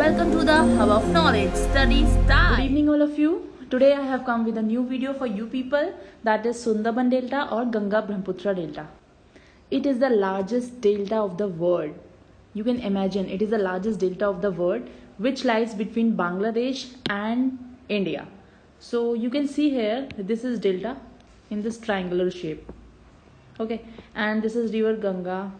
Welcome to the Hub of Knowledge Study Style. Good evening, all of you. Today I have come with a new video for you people, that is Sundarban Delta or Ganga Brahmaputra Delta. It is the largest delta of the world. You can imagine it is the largest delta of the world, which lies between Bangladesh and India. So you can see here, this is delta in this triangular shape. Okay, and this is river Ganga.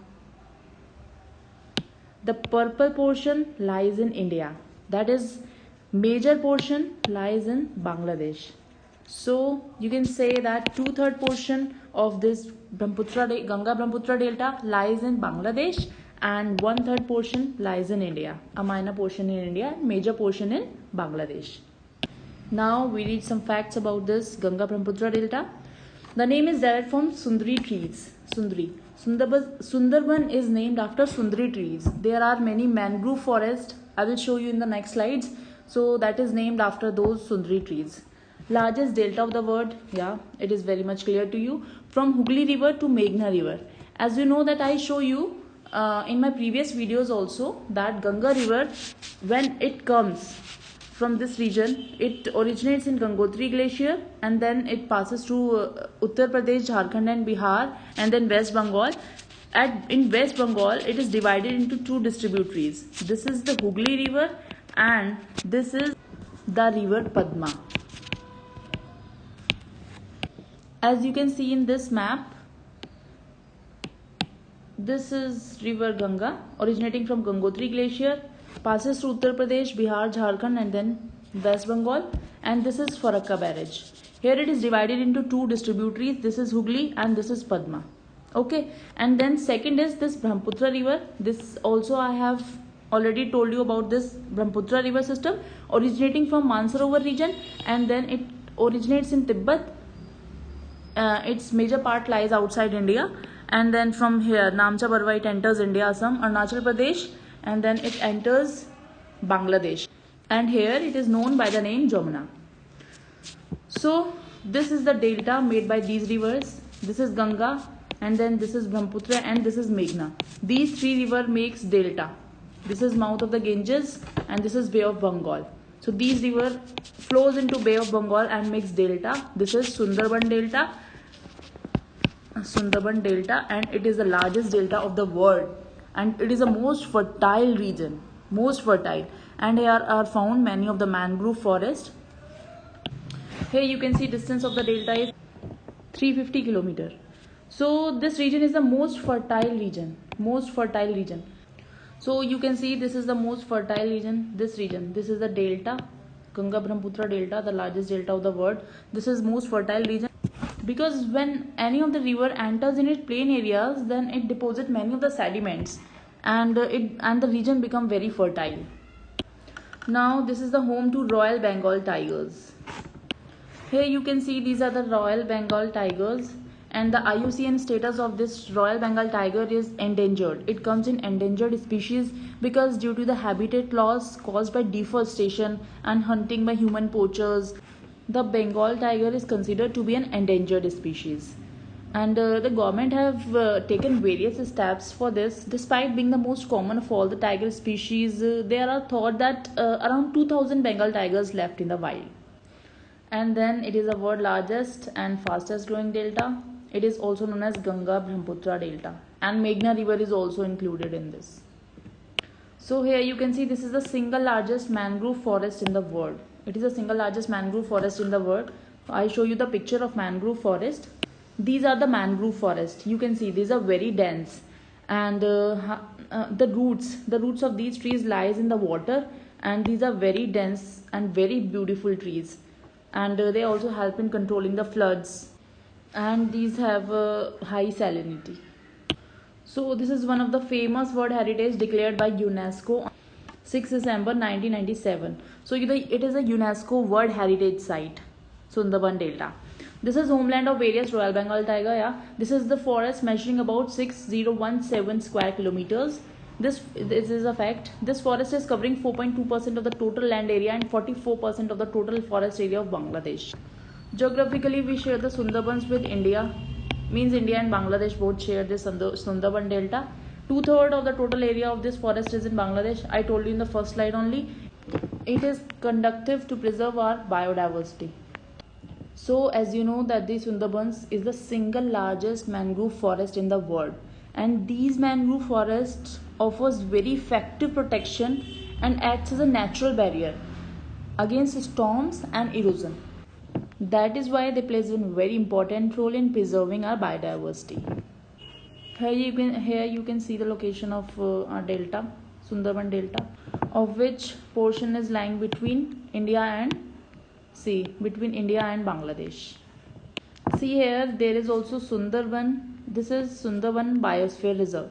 The purple portion lies in India, that is major portion lies in Bangladesh. So you can say that 2/3 portion of this Ganga Brahmaputra delta lies in Bangladesh and 1/3 portion lies in India, a minor portion in India, major portion in Bangladesh. Now we read some facts about this Ganga Brahmaputra delta. The name is derived from Sundari trees. Sundarban is named after Sundari trees. There are many mangrove forests. I will show you in the next slides. So that is named after those Sundari trees. Largest delta of the world, yeah, it is very much clear to you. From Hooghly River to Meghna River. As you know that I show you in my previous videos also that Ganga River, when it comes from this region, it originates in Gangotri Glacier and then it passes through Uttar Pradesh, Jharkhand and Bihar and then West Bengal. In West Bengal, it is divided into two distributaries. This is the Hooghly River and this is the river Padma. As you can see in this map, this is river Ganga originating from Gangotri Glacier, passes through Uttar Pradesh, Bihar, Jharkhand and then West Bengal, and this is Farakka barrage. Here it is divided into two distributaries. This is Hooghly and this is Padma. Okay, and then second is this Brahmaputra river. This also I have already told you about this Brahmaputra river system originating from Mansarovar region and then it originates in Tibet. Its major part lies outside India and then from here Namcha Barwa it enters India, Assam, Arunachal Pradesh and then it enters Bangladesh and here it is known by the name Jamuna. So this is the delta made by these rivers. This is Ganga and then this is Brahmaputra and this is Meghna. These three rivers makes delta. This is mouth of the Ganges and this is Bay of Bengal. So these river flows into Bay of Bengal and makes delta. This is Sundarban Delta. And it is the largest delta of the world and it is the most fertile region, and here are found many of the mangrove forest. Here you can see distance of the delta is 350 kilometer. So this region is the most fertile region. So you can see this is the most fertile region, this is the delta, Ganga Brahmaputra delta, the largest delta of the world. This is most fertile region because when any of the river enters in its plain areas, then it deposits many of the sediments and the region become very fertile. Now this is the home to Royal Bengal tigers. Here you can see these are the Royal Bengal tigers and the IUCN status of this Royal Bengal tiger is endangered. It comes in endangered species because due to the habitat loss caused by deforestation and hunting by human poachers, the Bengal tiger is considered to be an endangered species. And the government have taken various steps for this. Despite being the most common of all the tiger species, there are thought that around 2000 Bengal tigers left in the wild. And then it is the world's largest and fastest growing delta. It is also known as Ganga Brahmaputra delta and Meghna river is also included in this. So here you can see this is the single largest mangrove forest in the world. It is the single largest mangrove forest in the world. I show you the picture of mangrove forest. These are the mangrove forest. You can see these are very dense and the roots of these trees lies in the water and these are very dense and very beautiful trees and they also help in controlling the floods and these have high salinity. So this is one of the famous World Heritage declared by UNESCO on 6 December 1997. So it is a UNESCO World Heritage Site, Sundarban Delta. This is homeland of various Royal Bengal tiger. Yeah, this is the forest measuring about 6017 square kilometers. This is a fact. This forest is covering 4.2% of the total land area and 44% of the total forest area of Bangladesh. Geographically, we share the Sundarbans with India. Means India and Bangladesh both share this Sundarban Delta. 2/3 of the total area of this forest is in Bangladesh. I told you in the first slide only. It is conducive to preserve our biodiversity. So as you know that the Sundarbans is the single largest mangrove forest in the world, and these mangrove forests offers very effective protection and acts as a natural barrier against storms and erosion. That is why they plays a very important role in preserving our biodiversity. Here you can see the location of our delta, Sundarban Delta, of which portion is lying between India and between India and Bangladesh. See here, there is also Sundarban. This is Sundarban Biosphere Reserve.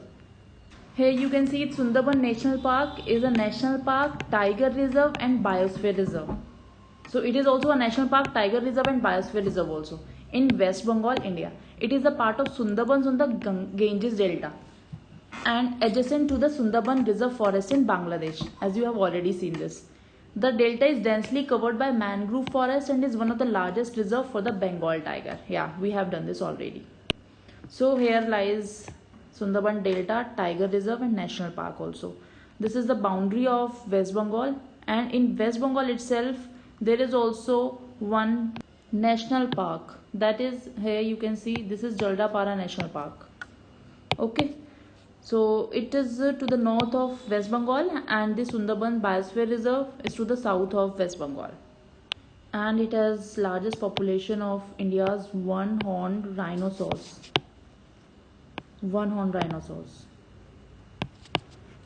Here you can see Sundarban National Park is a national park, tiger reserve and biosphere reserve. So it is also a national park, tiger reserve and biosphere reserve also in West Bengal, India. It is a part of Sundarbans on the Ganges Delta and adjacent to the Sundarban Reserve Forest in Bangladesh, as you have already seen this. The delta is densely covered by mangrove forest and is one of the largest reserve for the Bengal tiger. Yeah, we have done this already. So here lies Sundarban Delta, Tiger Reserve and National Park also. This is the boundary of West Bengal, and in West Bengal itself there is also one national park. That is, here you can see this is Jaldapara National Park. Okay. So it is to the north of West Bengal, and the Sundarban Biosphere Reserve is to the south of West Bengal. And it has largest population of India's one-horned rhinoceros. One-horned rhinoceros.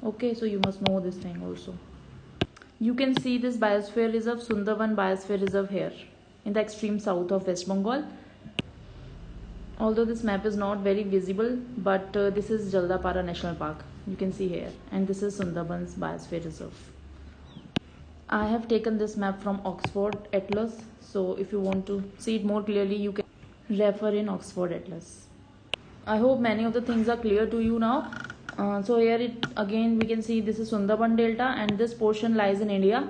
Okay, so you must know this thing also. You can see this Biosphere Reserve, Sundarban Biosphere Reserve here in the extreme south of West Bengal. Although this map is not very visible, but this is Jaldapara National Park. You can see here, and this is Sundarban's Biosphere Reserve. I have taken this map from Oxford Atlas, so if you want to see it more clearly, you can refer in Oxford Atlas. I hope many of the things are clear to you now. So here again we can see this is Sundarban Delta, and this portion lies in India.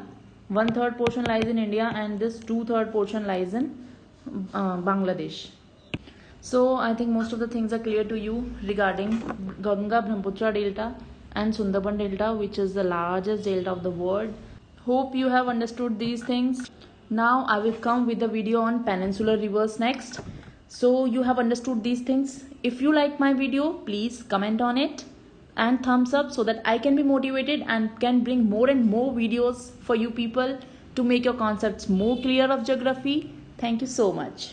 1/3 portion lies in India, and this 2/3 portion lies in Bangladesh. So I think most of the things are clear to you regarding Ganga Brahmaputra Delta and Sundarban Delta, which is the largest delta of the world. Hope you have understood these things. Now I will come with the video on peninsular rivers next. So you have understood these things. If you like my video, please comment on it and thumbs up so that I can be motivated and can bring more and more videos for you people to make your concepts more clear of geography. Thank you so much.